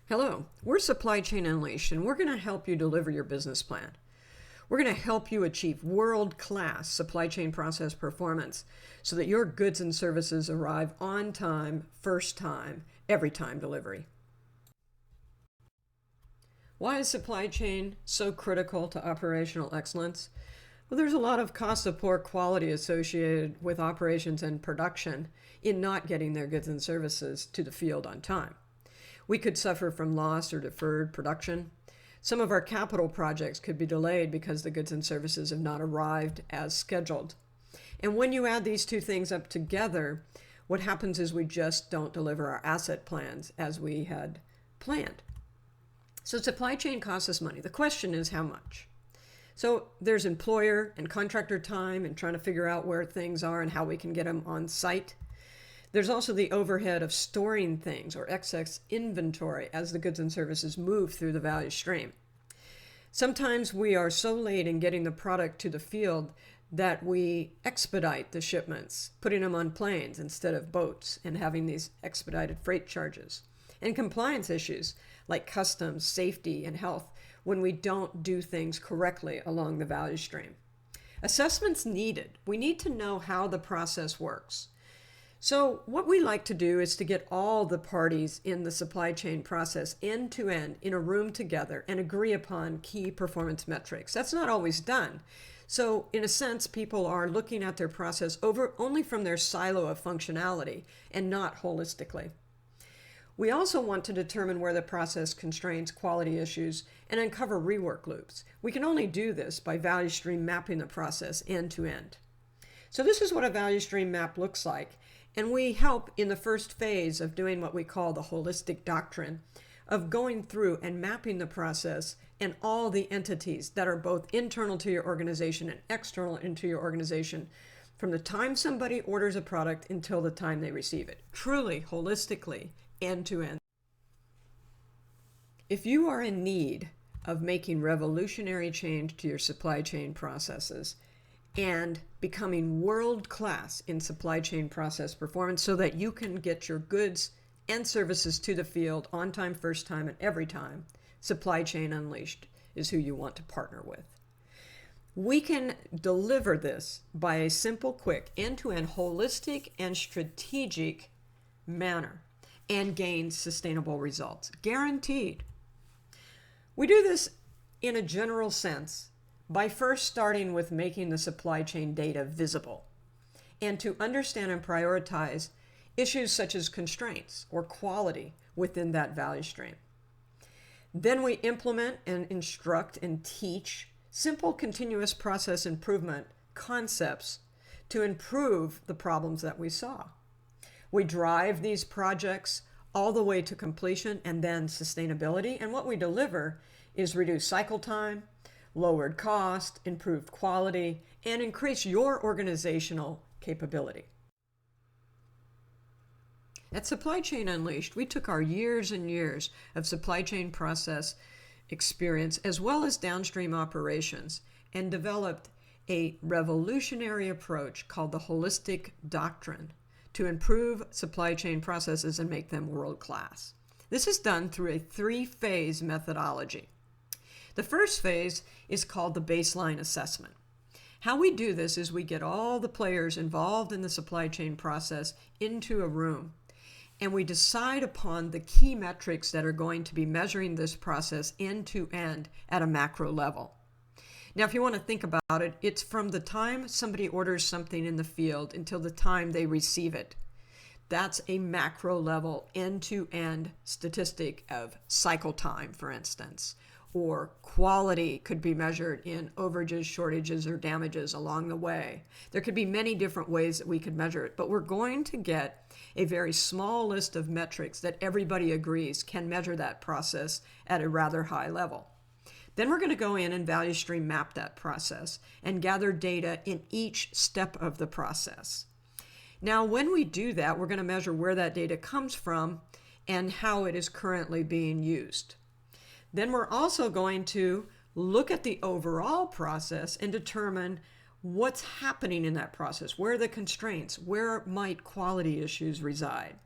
Hello, we're Supply Chain Unleashed, and we're going to help you deliver your business plan. We're going to help you achieve world-class supply chain process performance so that your goods and services arrive on time, first time, every time delivery. Why is supply chain so critical to operational excellence? Well, there's a lot of cost of poor quality associated with operations and production in not getting their goods and services to the field on time. We could suffer from lost or deferred production. Some of our capital projects could be delayed because the goods and services have not arrived as scheduled. And when you add these two things up together, what happens is we just don't deliver our asset plans as we had planned. So supply chain costs us money. The question is how much? So there's employer and contractor time and trying to figure out where things are and how we can get them on site. There's also the overhead of storing things or excess inventory as the goods and services move through the value stream. Sometimes we are so late in getting the product to the field that we expedite the shipments, putting them on planes instead of boats and having these expedited freight charges. And compliance issues like customs, safety, and health when we don't do things correctly along the value stream. Assessments needed. We need to know how the process works. So what we like to do is to get all the parties in the supply chain process end to end in a room together and agree upon key performance metrics. That's not always done. So in a sense, people are looking at their process only from their silo of functionality and not holistically. We also want to determine where the process constrains quality issues and uncover rework loops. We can only do this by value stream mapping the process end to end. So this is what a value stream map looks like. And we help in the first phase of doing what we call the holistic doctrine of going through and mapping the process and all the entities that are both internal to your organization and external into your organization from the time somebody orders a product until the time they receive it. Truly, holistically, end to end. If you are in need of making revolutionary change to your supply chain processes, and becoming world-class in supply chain process performance so that you can get your goods and services to the field on time, first time, and every time, Supply Chain Unleashed is who you want to partner with. We can deliver this by a simple, quick, end-to-end, holistic, and strategic manner and gain sustainable results. Guaranteed. We do this in a general sense by first starting with making the supply chain data visible and to understand and prioritize issues such as constraints or quality within that value stream. Then we implement and instruct and teach simple continuous process improvement concepts to improve the problems that we saw. We drive these projects all the way to completion and then sustainability, and what we deliver is reduced cycle time, lowered cost, improved quality, and increase your organizational capability. At Supply Chain Unleashed, we took our years and years of supply chain process experience as well as downstream operations and developed a revolutionary approach called the holistic doctrine to improve supply chain processes and make them world-class. This is done through a three-phase methodology. The first phase is called the baseline assessment. How we do this is we get all the players involved in the supply chain process into a room, and we decide upon the key metrics that are going to be measuring this process end to end at a macro level. Now, if you want to think about it, it's from the time somebody orders something in the field until the time they receive it. That's a macro level end-to-end statistic of cycle time, for instance. Or quality could be measured in overages, shortages, or damages along the way. There could be many different ways that we could measure it, but we're going to get a very small list of metrics that everybody agrees can measure that process at a rather high level. Then we're going to go in and value stream map that process and gather data in each step of the process. Now, when we do that, we're going to measure where that data comes from and how it is currently being used. Then we're also going to look at the overall process and determine what's happening in that process, where are the constraints, where might quality issues reside.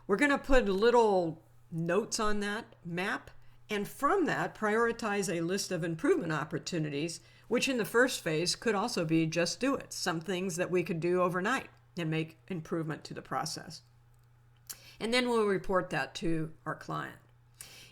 We're going to put little notes on that map, and from that prioritize a list of improvement opportunities, which in the first phase could also be just do it, some things that we could do overnight and make improvement to the process. And then we'll report that to our client.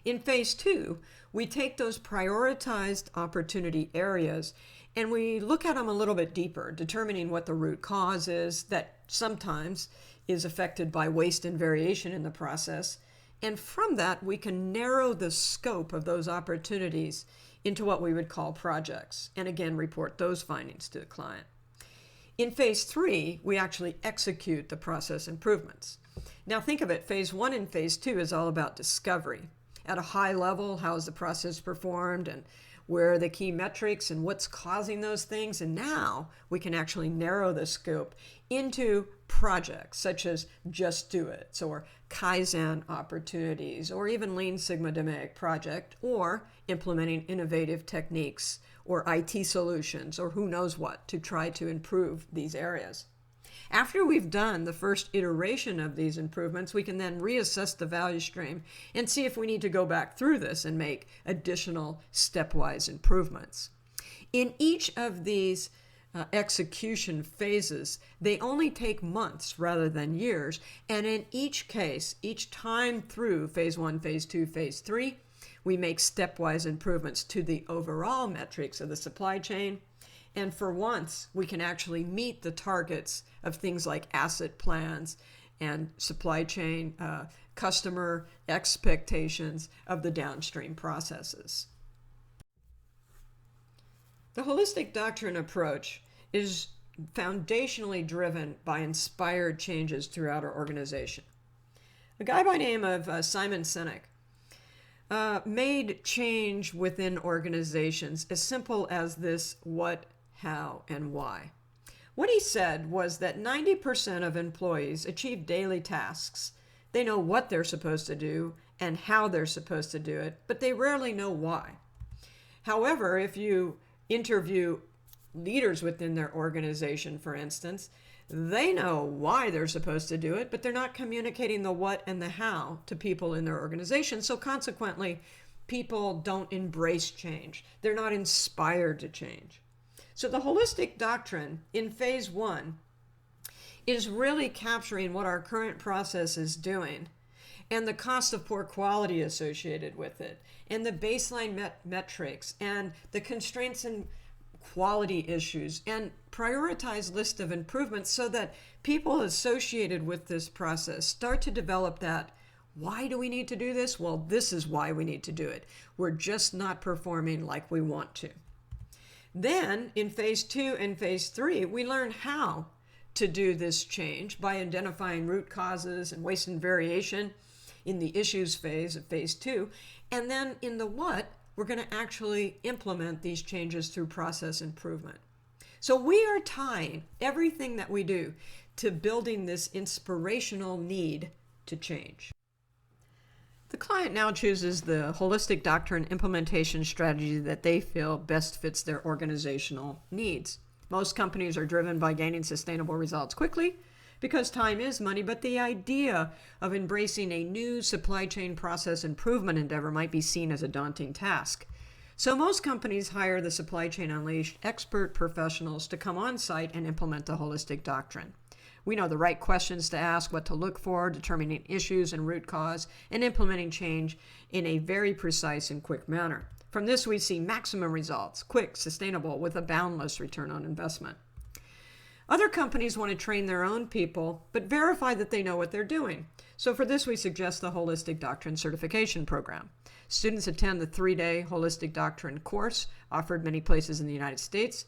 In phase 2, we take those prioritized opportunity areas and we look at them a little bit deeper, determining what the root cause is that sometimes is affected by waste and variation in the process. And from that, we can narrow the scope of those opportunities into what we would call projects, and again, report those findings to the client. In phase 3, we actually execute the process improvements. Now think of it, phase 1 and phase 2 is all about discovery. At a high level, how is the process performed and where are the key metrics and what's causing those things? And now we can actually narrow the scope into projects such as Just Do It or Kaizen opportunities or even Lean Sigma Dynamic project or implementing innovative techniques or IT solutions or who knows what to try to improve these areas. After we've done the first iteration of these improvements, we can then reassess the value stream and see if we need to go back through this and make additional stepwise improvements. In each of these execution phases, they only take months rather than years, and in each case, each time through phase 1, phase 2, phase 3, we make stepwise improvements to the overall metrics of the supply chain. And for once, we can actually meet the targets of things like asset plans and supply chain customer expectations of the downstream processes. The holistic doctrine approach is foundationally driven by inspired changes throughout our organization. A guy by the name of Simon Sinek made change within organizations as simple as this: what, how, and why. What he said was that 90% of employees achieve daily tasks. They know what they're supposed to do and how they're supposed to do it, but they rarely know why. However, if you interview leaders within their organization, for instance, they know why they're supposed to do it, but they're not communicating the what and the how to people in their organization. So consequently, people don't embrace change. They're not inspired to change. So the holistic doctrine in phase 1 is really capturing what our current process is doing and the cost of poor quality associated with it and the baseline metrics and the constraints and quality issues and prioritize list of improvements so that people associated with this process start to develop that. Why do we need to do this? Well, this is why we need to do it. We're just not performing like we want to. Then in phase 2 and phase 3, we learn how to do this change by identifying root causes and waste and variation in the issues phase of phase 2. And then in the what, we're going to actually implement these changes through process improvement. So we are tying everything that we do to building this inspirational need to change. The client now chooses the holistic doctrine implementation strategy that they feel best fits their organizational needs. Most companies are driven by gaining sustainable results quickly because time is money, but the idea of embracing a new supply chain process improvement endeavor might be seen as a daunting task. So most companies hire the Supply Chain Unleashed expert professionals to come on site and implement the holistic doctrine. We know the right questions to ask, what to look for, determining issues and root cause, and implementing change in a very precise and quick manner. From this, we see maximum results, quick, sustainable, with a boundless return on investment. Other companies want to train their own people, but verify that they know what they're doing. So for this, we suggest the Holistic Doctrine Certification Program. Students attend the 3-day Holistic Doctrine course offered many places in the United States,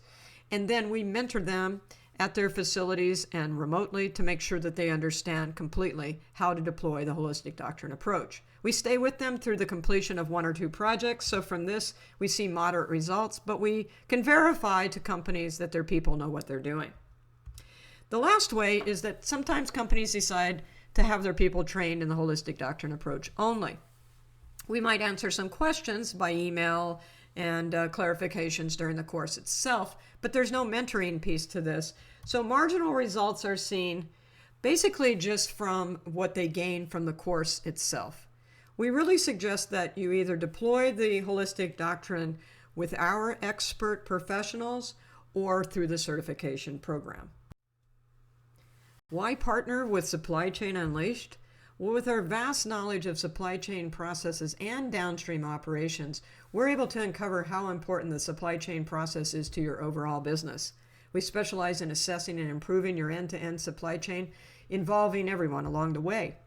and then we mentor them at their facilities and remotely to make sure that they understand completely how to deploy the holistic doctrine approach. We stay with them through the completion of 1 or 2 projects, so from this we see moderate results, but we can verify to companies that their people know what they're doing. The last way is that sometimes companies decide to have their people trained in the holistic doctrine approach only. We might answer some questions by email and clarifications during the course itself, but there's no mentoring piece to this. So marginal results are seen basically just from what they gain from the course itself. We really suggest that you either deploy the holistic doctrine with our expert professionals or through the certification program. Why partner with Supply Chain Unleashed? Well, with our vast knowledge of supply chain processes and downstream operations, we're able to uncover how important the supply chain process is to your overall business. We specialize in assessing and improving your end-to-end supply chain, involving everyone along the way.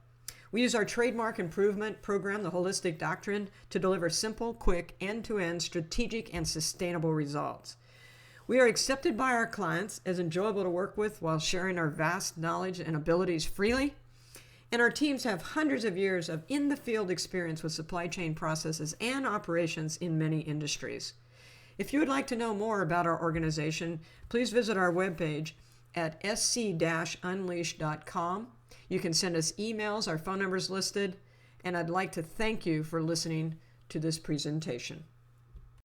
We use our trademark improvement program, the Holistic Doctrine, to deliver simple, quick, end-to-end strategic and sustainable results. We are accepted by our clients as enjoyable to work with while sharing our vast knowledge and abilities freely. And our teams have hundreds of years of in-the-field experience with supply chain processes and operations in many industries. If you would like to know more about our organization, please visit our webpage at sc-unleash.com. You can send us emails, our phone number is listed, and I'd like to thank you for listening to this presentation.